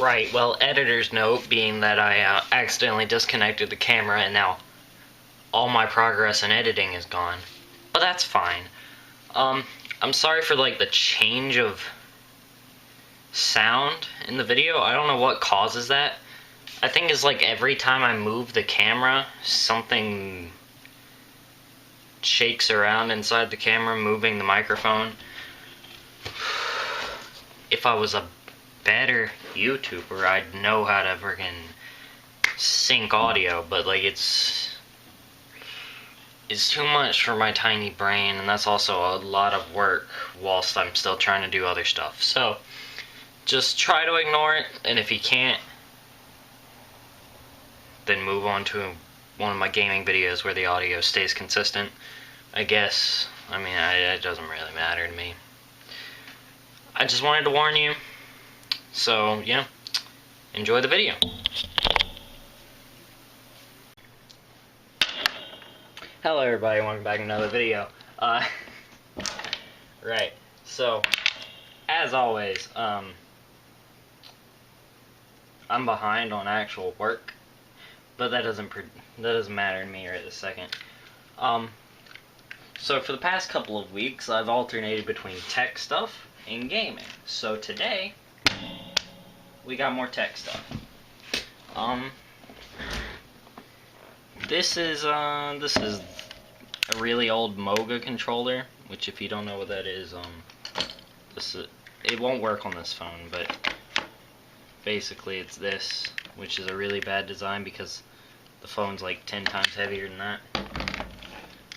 Right, well, editor's note being that I accidentally disconnected the camera and now all my progress in editing is gone. But that's fine. I'm sorry for, like, the change of sound in the video. I don't know what causes that. I think it's like every time I move the camera, something shakes around inside the camera, moving the microphone. If I was a better YouTuber, I'd know how to friggin' sync audio, but like it's too much for my tiny brain, and that's also a lot of work whilst I'm still trying to do other stuff. So just try to ignore it, and if you can't, then move on to one of my gaming videos where the audio stays consistent. I guess, I mean, it doesn't really matter to me. I just wanted to warn you. So, yeah, enjoy the video. Hello everybody, welcome back to another video. Right, so, as always, I'm behind on actual work, but that doesn't matter to me right this second. So for the past couple of weeks, I've alternated between tech stuff and gaming. So today, we got more tech stuff. This is a really old Moga controller, which if you don't know what that is, it won't work on this phone, but basically it's this, which is a really bad design because the phone's like 10 times heavier than that.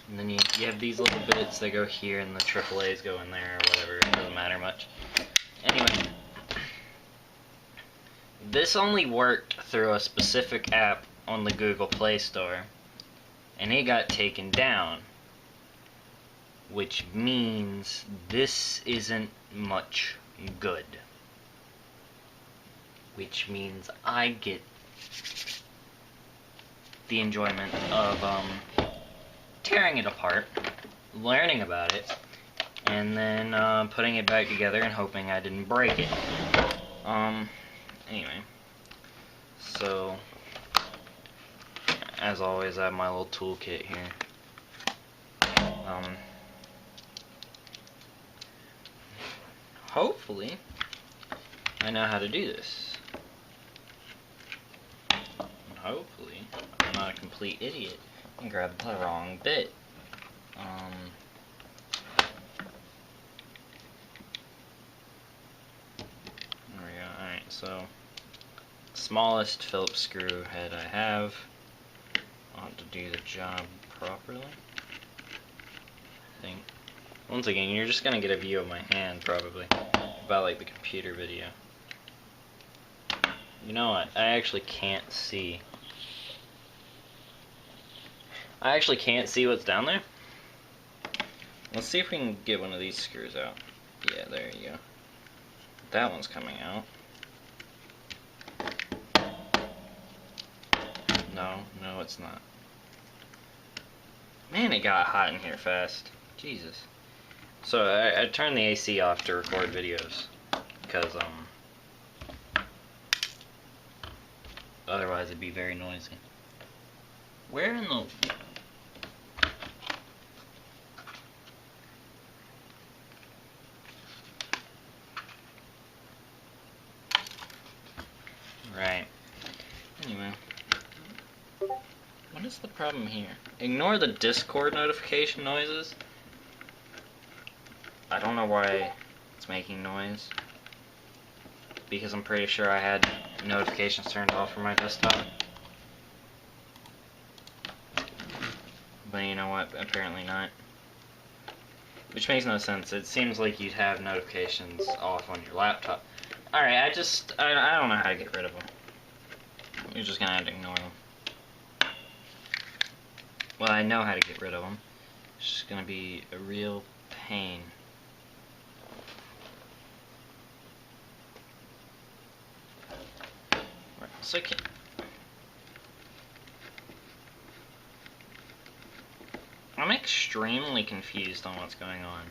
And then you have these little bits that go here and the AAAs go in there or whatever, it doesn't matter much. Anyway, this only worked through a specific app on the Google Play Store, and it got taken down, which means this isn't much good. Which means I get the enjoyment of tearing it apart, learning about it, and then putting it back together and hoping I didn't break it. Anyway, so as always, I have my little toolkit here. Hopefully, I know how to do this. And hopefully, I'm not a complete idiot and grab the wrong bit. There we go. Alright, so smallest Phillips screw head I have ought to do the job properly, I think. Once again, you're just gonna get a view of my hand, probably, about like the computer video. You know what? I actually can't see. I actually can't see what's down there. Let's see if we can get one of these screws out. Yeah, there you go. That one's coming out. No, it's not. Man, it got hot in here fast. Jesus. So I turned the AC off to record videos because otherwise it'd be very noisy. Where in the right. Anyway, what is the problem here? Ignore the Discord notification noises. I don't know why it's making noise, because I'm pretty sure I had notifications turned off for my desktop. But you know what? Apparently not. Which makes no sense. It seems like you'd have notifications off on your laptop. Alright, I don't know how to get rid of them. You're just gonna have to ignore them. Well, I know how to get rid of them. It's just gonna be a real pain. Right, so I'm extremely confused on what's going on.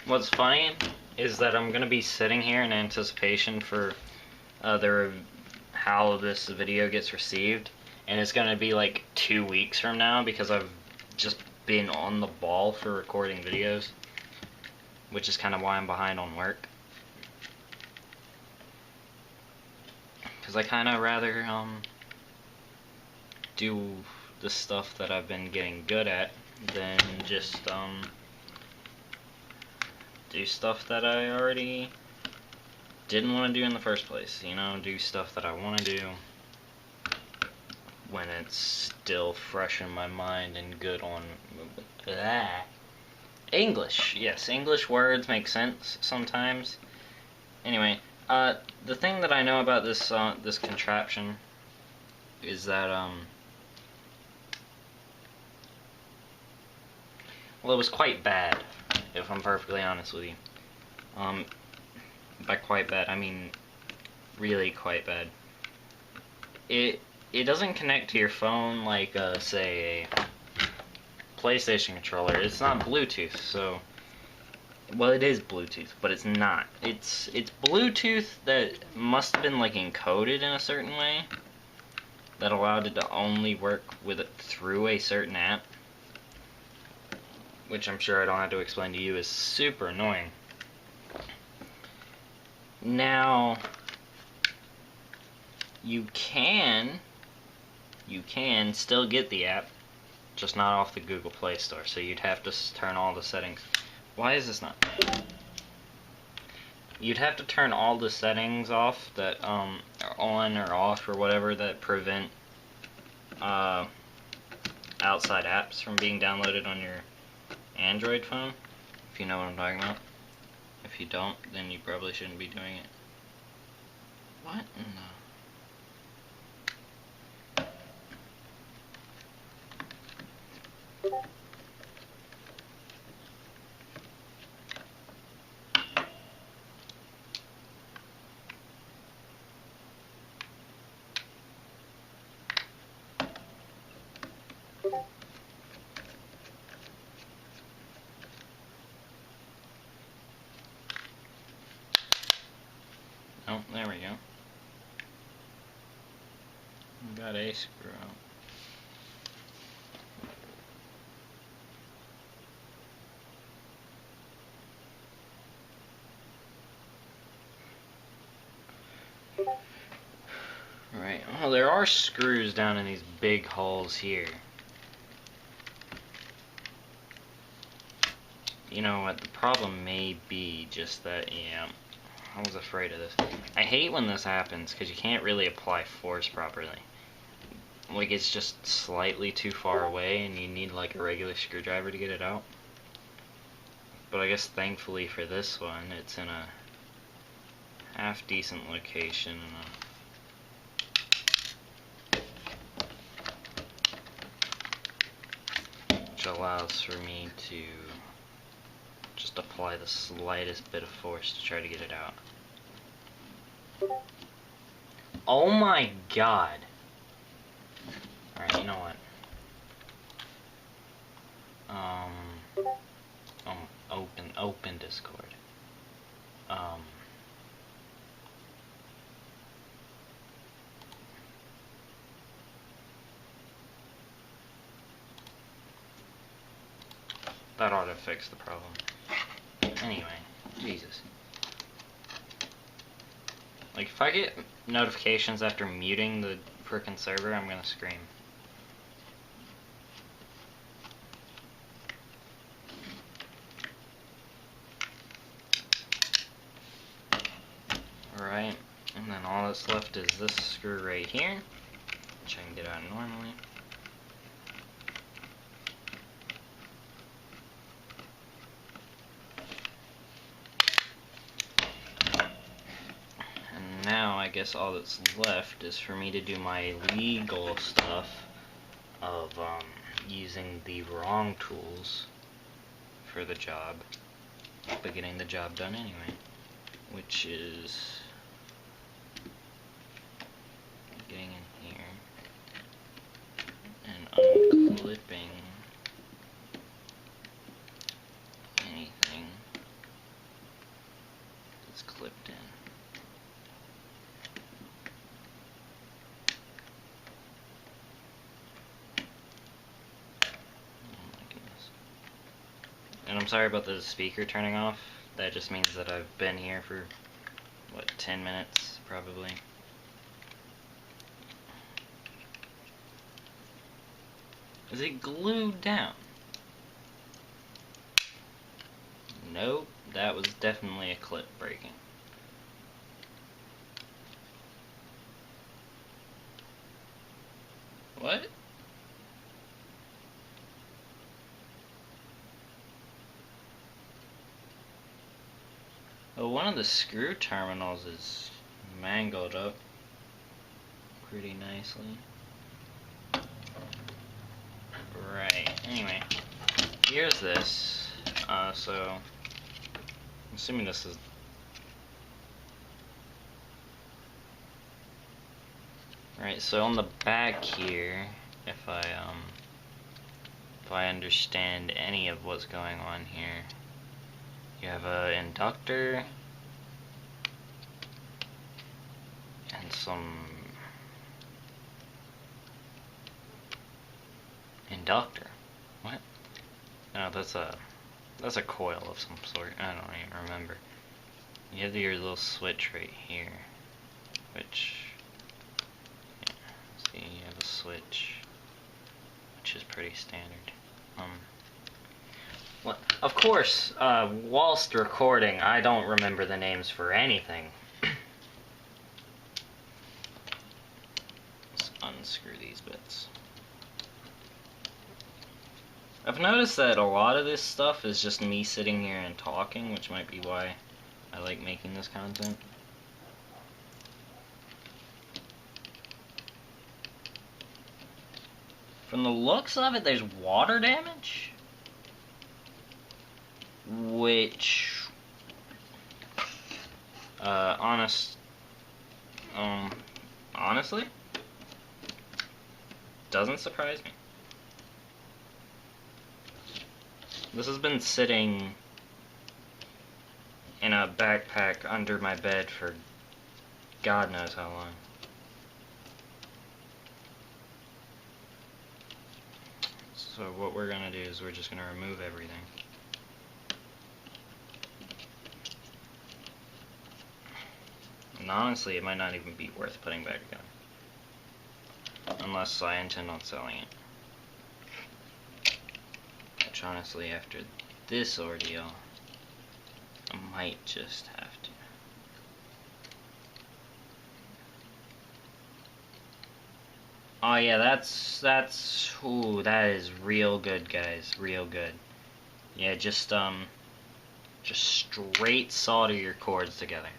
What's funny is that I'm gonna be sitting here in anticipation for how this video gets received, and it's gonna be like 2 weeks from now because I've just been on the ball for recording videos, which is kind of why I'm behind on work. Because I kind of rather do the stuff that I've been getting good at than just do stuff that I already didn't want to do in the first place. You know, do stuff that I want to do when it's still fresh in my mind and good on English. Yes, English words make sense sometimes. Anyway, the thing that I know about this this contraption is that well, it was quite bad, if I'm perfectly honest with you. By quite bad, I mean really quite bad. It doesn't connect to your phone like say a PlayStation controller. It's not Bluetooth, so well, it is Bluetooth, but it's not. It's Bluetooth that must have been like encoded in a certain way that allowed it to only work with it through a certain app, which I'm sure I don't have to explain to you is super annoying. Now, you can still get the app, just not off the Google Play Store, so you'd have to turn all the settings. Why is this not? You'd have to turn all the settings off that are on or off or whatever that prevent outside apps from being downloaded on your Android phone, if you know what I'm talking about. If you don't, then you probably shouldn't be doing it. What in the... Oh, there we go. We got a screw out. Right, well, there are screws down in these big holes here. You know what, the problem may be just that, yeah, I was afraid of this. I hate when this happens, because you can't really apply force properly. Like, it's just slightly too far away, and you need, like, a regular screwdriver to get it out. But I guess, thankfully for this one, it's in a half-decent location, which allows for me to just apply the slightest bit of force to try to get it out. Oh my god! Alright, you know what? Open Discord. That ought to fix the problem. Anyway, Jesus. Like, if I get notifications after muting the frickin' server, I'm gonna scream. Alright, and then all that's left is this screw right here, which I can get out normally. And now I guess all that's left is for me to do my legal stuff of using the wrong tools for the job, but getting the job done anyway, which is getting in here and unclipping anything I'm sorry about the speaker turning off. That just means that I've been here for, what, 10 minutes, probably. Is it glued down? Nope, that was definitely a clip breaking. What? Oh, one of the screw terminals is mangled up pretty nicely. Right, anyway, here's this. So, I'm assuming this is... Right, so on the back here, if I understand any of what's going on here, you have an inductor and some inductor. What? No, that's a coil of some sort. I don't even remember. You have your little switch right here, which, yeah, see, you have a switch, which is pretty standard. Well, of course, whilst recording, I don't remember the names for anything. Let's unscrew these bits. I've noticed that a lot of this stuff is just me sitting here and talking, which might be why I like making this content. From the looks of it, there's water damage, which, honestly, doesn't surprise me. This has been sitting in a backpack under my bed for God knows how long. So what we're gonna do is we're just gonna remove everything. And honestly, it might not even be worth putting back together, unless I intend on selling it. Which honestly, after this ordeal, I might just have to. Oh yeah, ooh, that is real good, guys, real good. Yeah, just straight solder your cords together.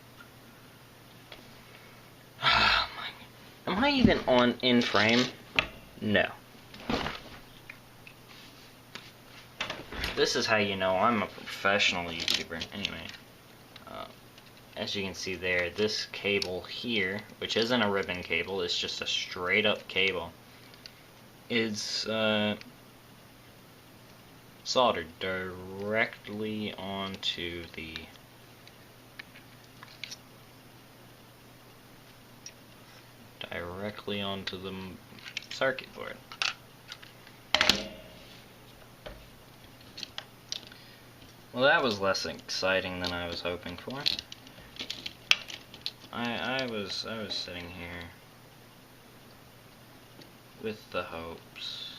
Am I even in frame? No. This is how you know I'm a professional YouTuber. Anyway, as you can see there, this cable here, which isn't a ribbon cable, it's just a straight up cable, is soldered directly onto the circuit board. Well, that was less exciting than I was hoping for. I was sitting here with the hopes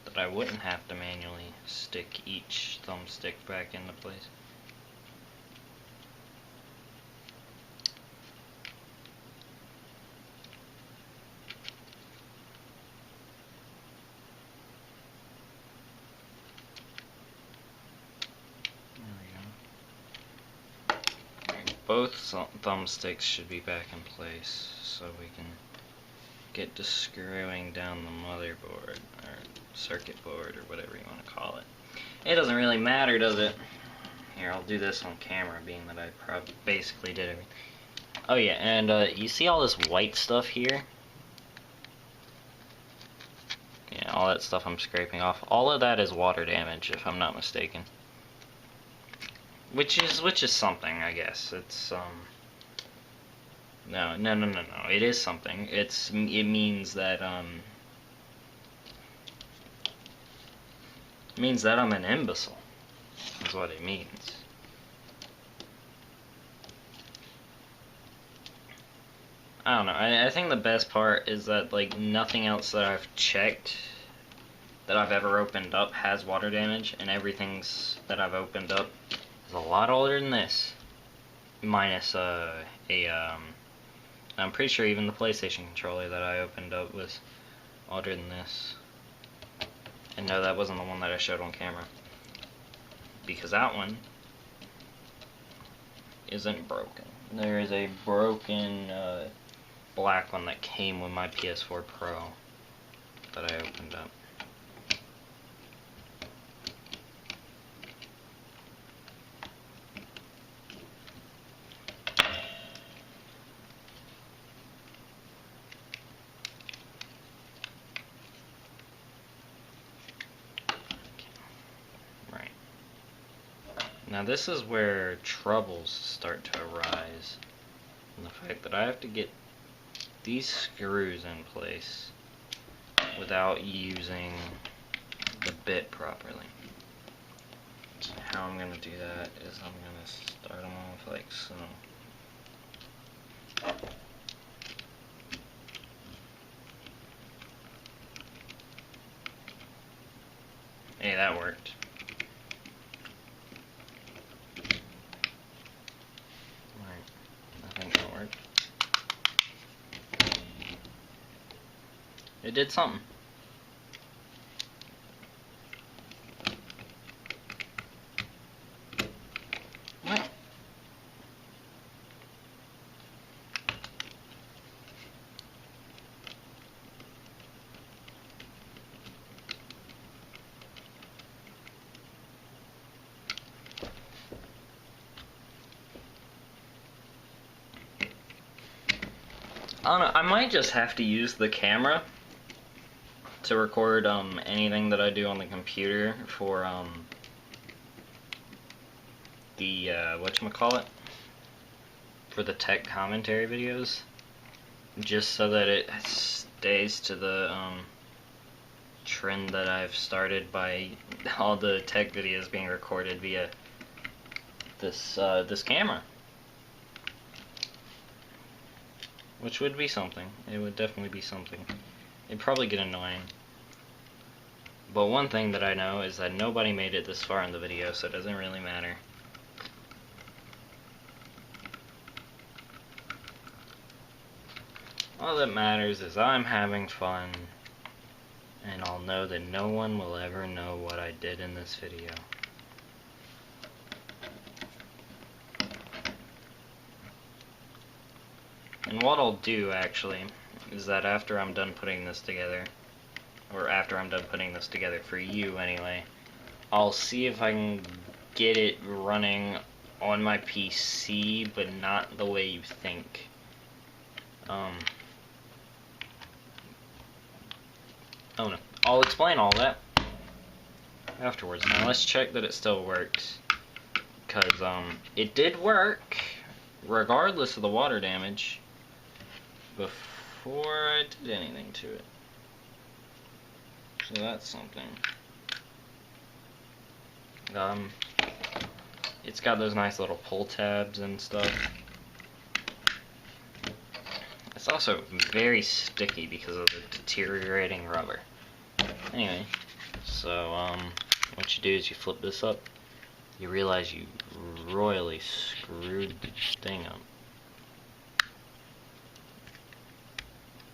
that I wouldn't have to manually stick each thumbstick back into place. Both thumbsticks should be back in place, so we can get to screwing down the motherboard, or circuit board, or whatever you want to call it. It doesn't really matter, does it? Here, I'll do this on camera, being that I basically did everything. Oh yeah, and you see all this white stuff here? Yeah, all that stuff I'm scraping off. All of that is water damage, if I'm not mistaken. Which is something, I guess. It's No. It is something. It means that it means that I'm an imbecile. That's what it means. I don't know. I think the best part is that, like, nothing else that I've checked that I've ever opened up has water damage, and everything's that I've opened up is a lot older than this. Minus I'm pretty sure even the PlayStation controller that I opened up was older than this. And no, that wasn't the one that I showed on camera, because that one isn't broken. There is a broken black one that came with my PS4 Pro that I opened up. Right. Now this is where troubles start to arise. And the fact that I have to get these screws in place without using the bit properly. How I'm going to do that is I'm going to start them off like so. Hey, that worked. Right, I think that worked. It did something. What? I don't know, I might just have to use the camera to record anything that I do on the computer for the whatchamacallit, for the tech commentary videos, just so that it stays to the trend that I've started by all the tech videos being recorded via this this camera. Which would be something. It would definitely be something. It'd probably get annoying. But one thing that I know is that nobody made it this far in the video, so it doesn't really matter. All that matters is I'm having fun, and I'll know that no one will ever know what I did in this video. And what I'll do, actually, is that after I'm done putting this together, or after I'm done putting this together for you anyway, I'll see if I can get it running on my PC, but not the way you think. Oh no, I'll explain all that afterwards. Now let's check that it still works, because it did work regardless of the water damage before I did anything to it. So that's something. It's got those nice little pull tabs and stuff. It's also very sticky because of the deteriorating rubber. Anyway, so what you do is you flip this up. You realize you royally screwed the thing up.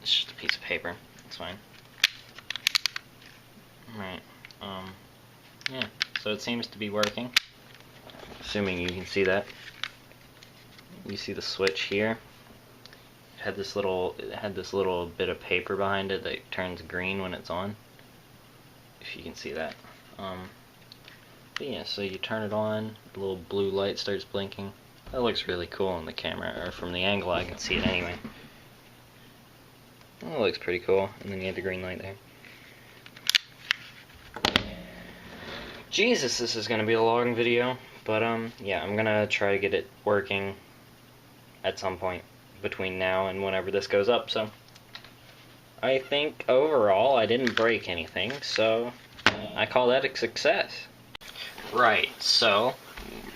It's just a piece of paper. It's fine. Right. Yeah. So it seems to be working. Assuming you can see that. You see the switch here. It had this little bit of paper behind it that turns green when it's on. If you can see that. But yeah, so you turn it on, the little blue light starts blinking. That looks really cool on the camera, or from the angle I can see it anyway. That looks pretty cool, and then you have the green light there. Jesus, this is gonna be a long video, but yeah, I'm gonna try to get it working at some point. between now and whenever this goes up, so I think overall I didn't break anything, so I call that a success. Right, so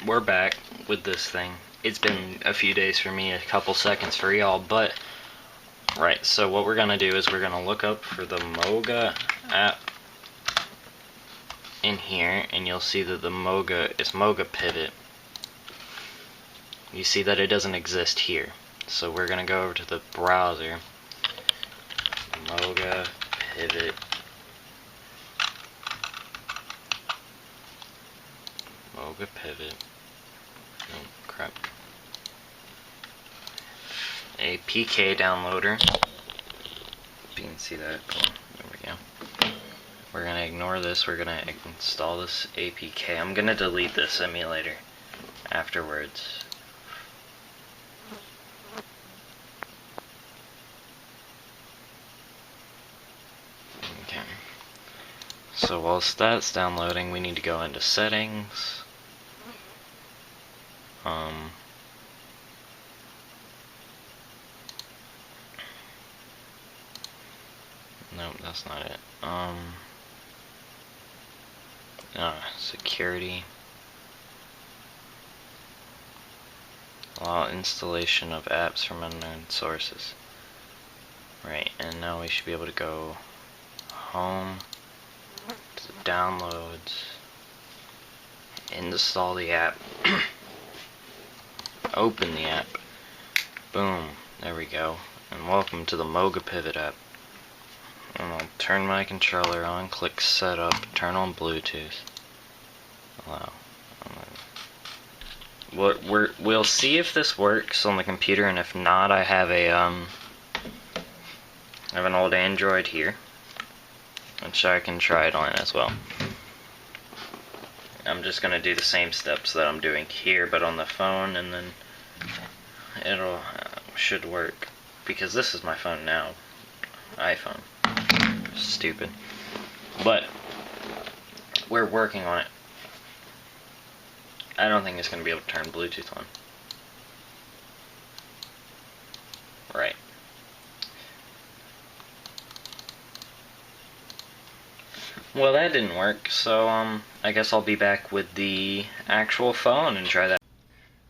we're back with this thing. It's been a few days for me, a couple seconds for y'all, but right, so what we're gonna do is we're gonna look up for the Moga app in here, and you'll see that the Moga is Moga Pivot. You see that it doesn't exist here. So we're gonna go over to the browser, Moga Pivot, Moga Pivot, oh crap, APK downloader. You can see that, there we go. We're gonna ignore this, we're gonna install this APK. I'm gonna delete this emulator afterwards. Okay. So whilst that's downloading, we need to go into settings. No, that's not it. Security. Allow installation of apps from unknown sources. Right, and now we should be able to go home to downloads, install the app, open the app, boom, there we go, and welcome to the Moga Pivot app. And I'll turn my controller on, click setup, turn on Bluetooth, allow. We'll see if this works on the computer, and if not, I have an old Android here, which I can try it on as well. I'm just gonna do the same steps that I'm doing here, but on the phone, and then it'll should work, because this is my phone now, iPhone. Stupid, but we're working on it. I don't think it's gonna be able to turn Bluetooth on. Right. Well, that didn't work, so I guess I'll be back with the actual phone and try that.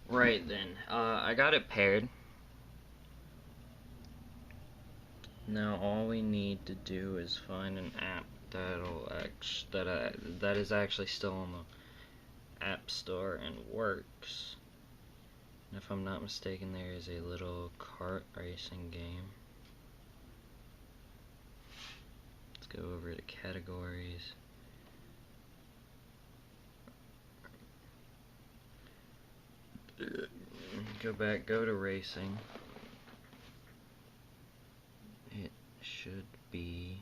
Right then, I got it paired. Now all we need to do is find an app that is actually still on the App Store and works. And if I'm not mistaken, there is a little kart racing game. Let's go over to categories. Go back, go to racing. It should be,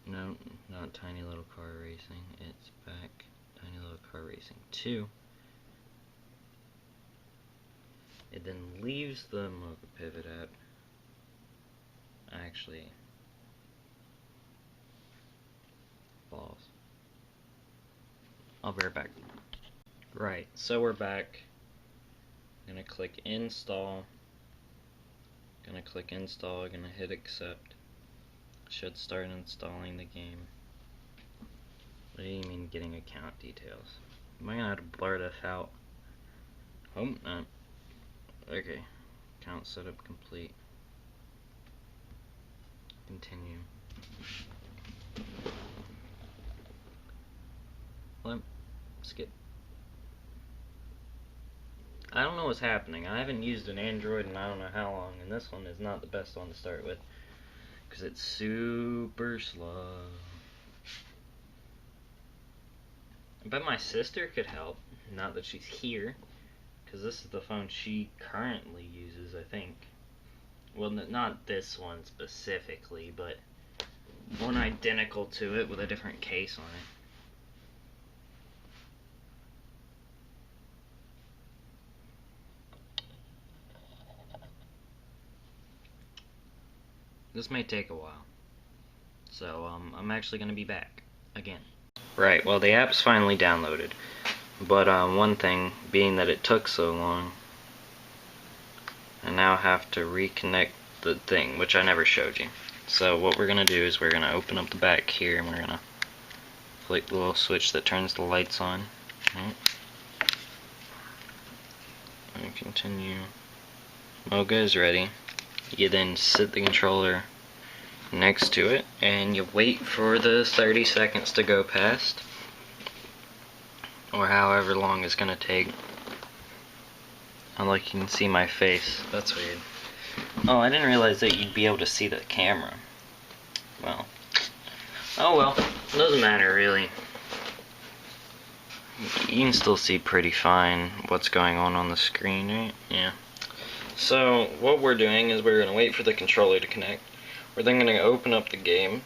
no, not Tiny Little Car Racing, it's back, Tiny Little Car Racing 2. It then leaves the Moga Pivot app. Actually, balls. I'll be right back. Right, so we're back. I'm gonna click install. Gonna click install, gonna hit accept. Should start installing the game. What do you mean getting account details? Am I gonna have to blur this out? Hope not. Okay. Account setup complete. Continue. Skip. I don't know what's happening. I haven't used an Android in I don't know how long, and this one is not the best one to start with, because it's super slow. I bet my sister could help, not that she's here, because this is the phone she currently uses, I think. Well, not this one specifically, but one identical to it with a different case on it. This may take a while, so I'm actually going to be back again. Right, well the app's finally downloaded, but one thing, being that it took so long, I now have to reconnect the thing, which I never showed you. So what we're going to do is we're going to open up the back here, and we're going to flick the little switch that turns the lights on. Right. And continue. Moga is ready. You then sit the controller next to it, and you wait for the 30 seconds to go past, or however long it's going to take. Like you can see my face. That's weird. Oh, I didn't realize that you'd be able to see the camera. Well. Oh well. It doesn't matter, really. You can still see pretty fine what's going on the screen, right? Yeah. So, what we're doing is we're going to wait for the controller to connect. We're then going to open up the game.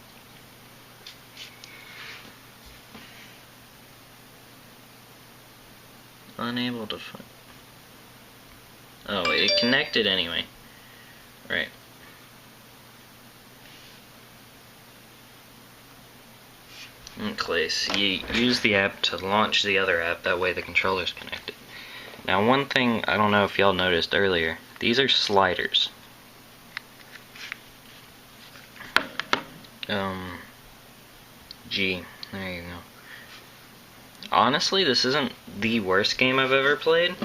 Unable to find... Oh, it connected anyway. Right. Okay, so you use the app to launch the other app, that way the controller's connected. Now one thing, I don't know if y'all noticed earlier, these are sliders. G, there you go. Honestly, this isn't the worst game I've ever played.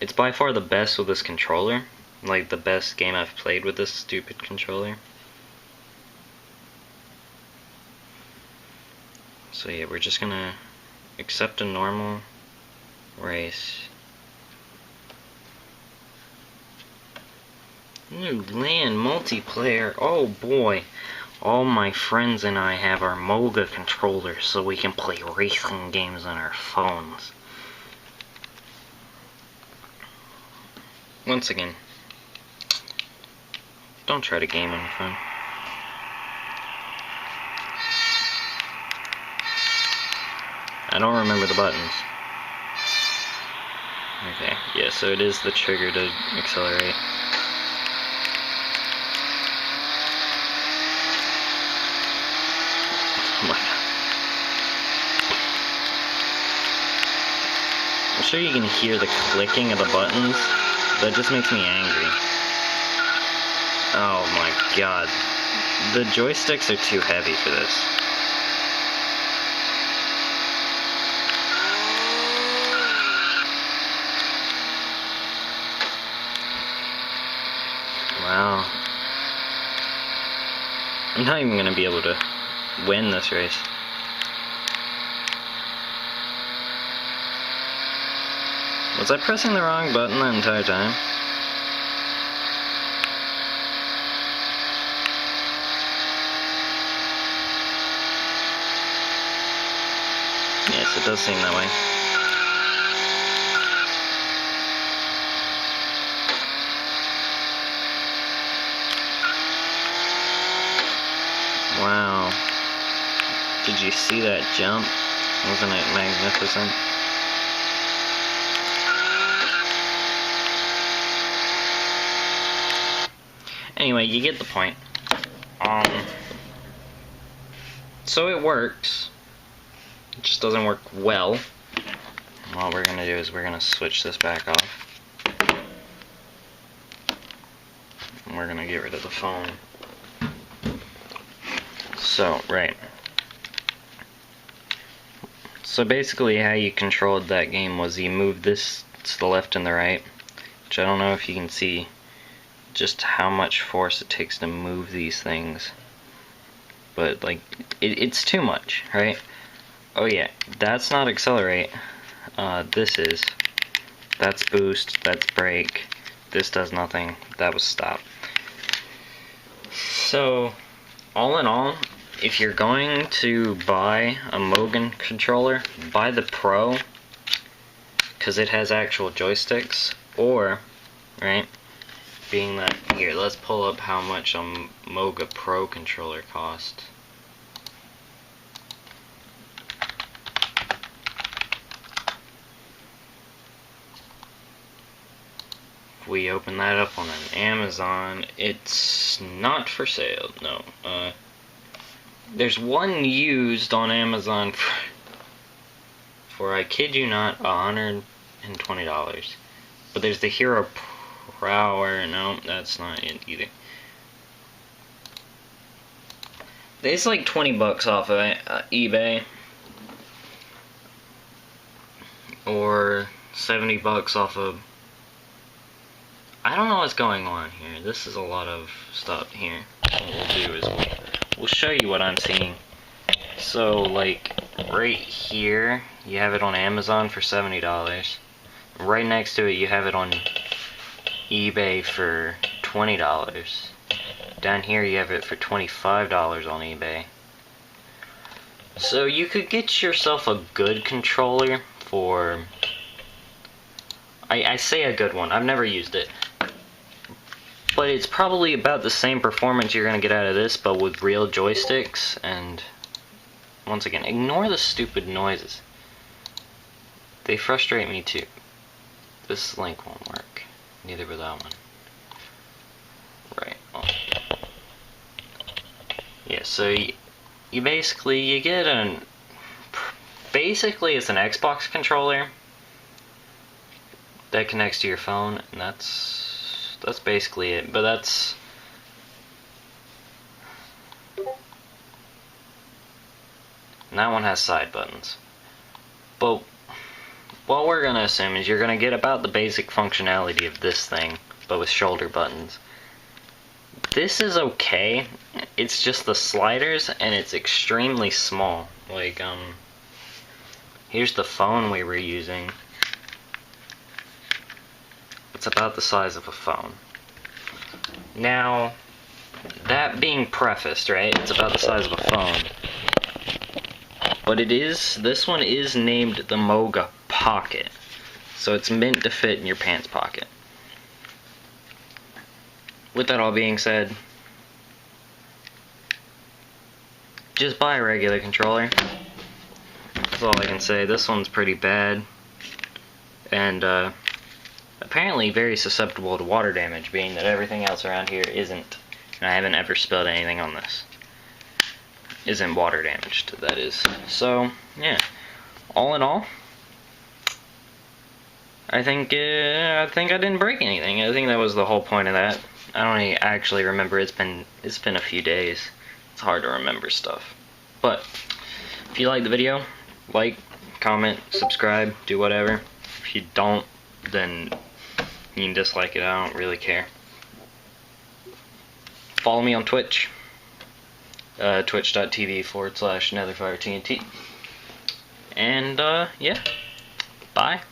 It's by far the best with this controller. Like, the best game I've played with this stupid controller. So yeah, we're just gonna accept a normal race. New LAN multiplayer, oh boy. All my friends and I have our Moga controllers so we can play racing games on our phones. Once again, don't try to game on your phone. I don't remember the buttons. Okay, yeah, so it is the trigger to accelerate. Oh my god. I'm sure you can hear the clicking of the buttons. That just makes me angry. Oh my god. The joysticks are too heavy for this. Wow. I'm not even gonna be able to win this race. Was I pressing the wrong button the entire time? Yes, it does seem that way. Wow. Did you see that jump? Wasn't it magnificent? Anyway, you get the point. So it works. It just doesn't work well. And what we're gonna do is we're gonna switch this back off. And we're gonna get rid of the phone. So, right. So basically how you controlled that game was you moved this to the left and the right, which I don't know if you can see just how much force it takes to move these things. But like, it's too much, right? Oh yeah, that's not accelerate. This is. That's boost, that's brake. This does nothing. That was stop. So, all in all, if you're going to buy a Moga controller, buy the Pro, because it has actual joysticks, or, right, being that, here, let's pull up how much a Moga Pro controller costs. If we open that up on an Amazon, it's not for sale, no. There's one used on Amazon for I kid you not, $120. But there's the Hero per hour. No, that's not it either. It's like 20 bucks off of eBay. Or 70 bucks off of... I don't know what's going on here. This is a lot of stuff here. What we'll do is we'll show you what I'm seeing. So, like, right here, you have it on Amazon for $70. Right next to it, you have it on eBay for $20. Down here, you have it for $25 on eBay. So, you could get yourself a good controller for... I say a good one. I've never used it. But it's probably about the same performance you're going to get out of this, but with real joysticks. And once again, ignore the stupid noises. They frustrate me too. This link won't work. Neither will that one. Right. Oh. Yeah, so you basically, you get an... Basically, it's an Xbox controller that connects to your phone, and that's basically it. But that's... And that one has side buttons. But what we're going to assume is you're going to get about the basic functionality of this thing, but with shoulder buttons. This is okay. It's just the sliders, and it's extremely small. Like, here's the phone we were using. It's about the size of a phone. Now, that being prefaced, right? It's about the size of a phone. But this one is named the Moga Pocket. So it's meant to fit in your pants pocket. With that all being said, just buy a regular controller. That's all I can say. This one's pretty bad. And, apparently very susceptible to water damage, being that everything else around here isn't. And I haven't ever spilled anything on this. Isn't water damaged, that is. So, yeah. All in all, I think I didn't break anything. I think that was the whole point of that. I don't actually remember. It's been a few days. It's hard to remember stuff. But if you like the video, like, comment, subscribe, do whatever. If you don't, then you can dislike it. I don't really care. Follow me on Twitch. Twitch.tv/NetherfireTNT. And, yeah. Bye.